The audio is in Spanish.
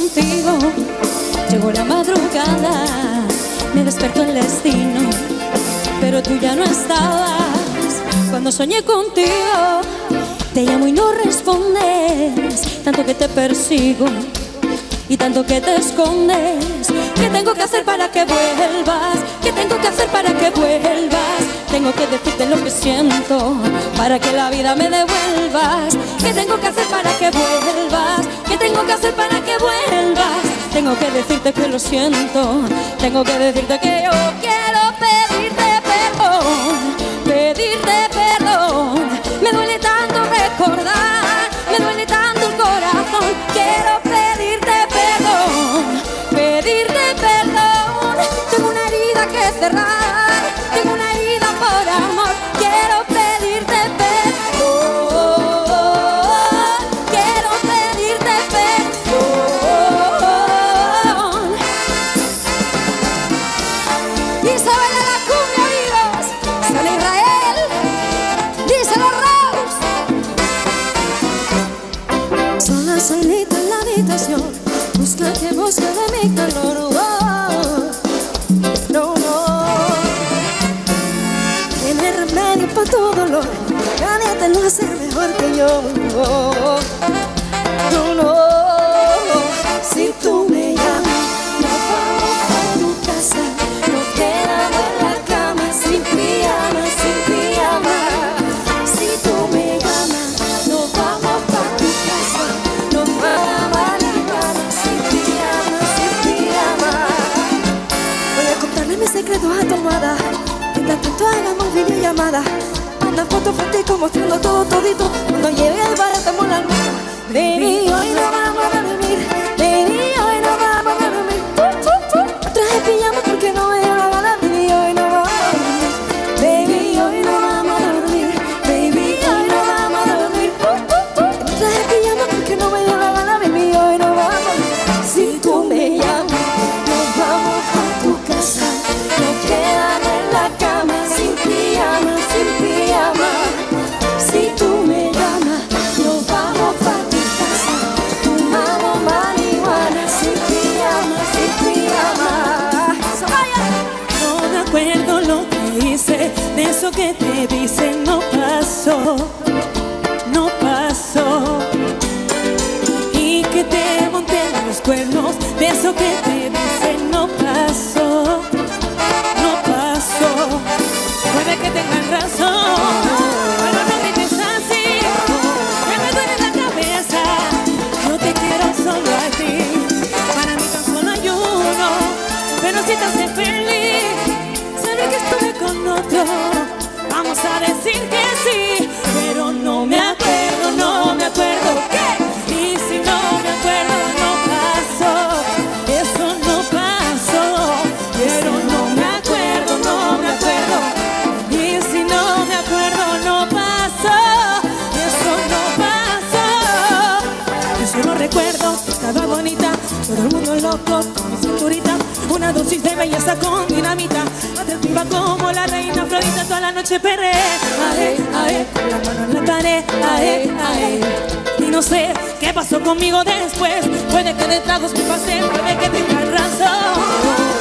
contigo. Llegó la madrugada, me despertó el destino, pero tú ya no estabas cuando soñé contigo. Te llamo y no respondes, tanto que te persigo y tanto que te escondes. ¿Qué tengo que hacer para que vuelvas? ¿Qué tengo que hacer para que vuelvas? Tengo que decirte lo que siento para que la vida me devuelvas. ¿Qué tengo que hacer para que vuelvas? ¿Qué tengo que hacer para que vuelvas? Tengo que decirte que lo siento. Tengo que decirte que yo quiero pedirte perdón, pedirte perdón. Me duele tanto recordar, me duele tanto el corazón. Quiero pedirte perdón, pedirte perdón. Tengo una herida que cerrar, tengo una herida por amor. Quiero pedirte perdón, quiero pedirte perdón. Y se baila la cumbia, amigos. San Israel, díselo Rose. Sola, solita en la habitación, busca que busca de mi calor. No, tiene remedio para tu dolor, nadie te lo hace mejor que yo. No, si tú me llamas, nos vamos a tu casa, nos quedamos en la cama sin pijama, sin pijama. Si tú me llamas, nos vamos a tu casa, nos vamos a la cama sin pijama, sin pijama. Voy a contarle mis secretos a tu almohada, mientras tanto hagamos videollamada. Manda fotos fotico mostrando todo todito. Cuando llegue al bar hacemos la almohada. Baby, hoy no vamos a dormir. Baby, hoy no vamos a dormir. Traje pijama porque no me dio la gana. Baby, hoy no vamos a dormir. Baby, hoy no vamos a dormir. Baby, hoy no vamos a dormir. Traje pijama porque no me dio la gana. Baby, hoy no vamos a dormir. Si tú me llamas, nos vamos a tu casa, nos quedamos en la cama sin pijama, sin pijama. Si tú me llamas, nos vamos a tu casa, fumamos marihuana sin pijama, sin pijama. No me acuerdo lo que hice, de eso que te dicen no pasó, no pasó. Y que te monté los cuernos, de eso que te dicen no pasó, no pasó. Puede que tengan razón, pero no grites así, que me duele la cabeza. Yo te quiero solo a ti, para mí tan solo hay uno. Pero si te hace feliz saber que estuve con otro, vamos a decir que sí. Pero no me acuerdo, no me acuerdo qué. Y si no me acuerdo no pasó, eso no pasó. Pero no me acuerdo, no me acuerdo. Y si no me acuerdo no pasó, eso no pasó. Yo solo recuerdo que estaba bonita, todo el mundo loco con mi cinturita. Una dosis de belleza con dinamita, atractiva como la reina Afrodita. Toda la noche perré, ae, ae, con la mano en la pared, ae, ae. Y no sé qué pasó conmigo después, puede que de tragos me pasé, puede que tengan razón.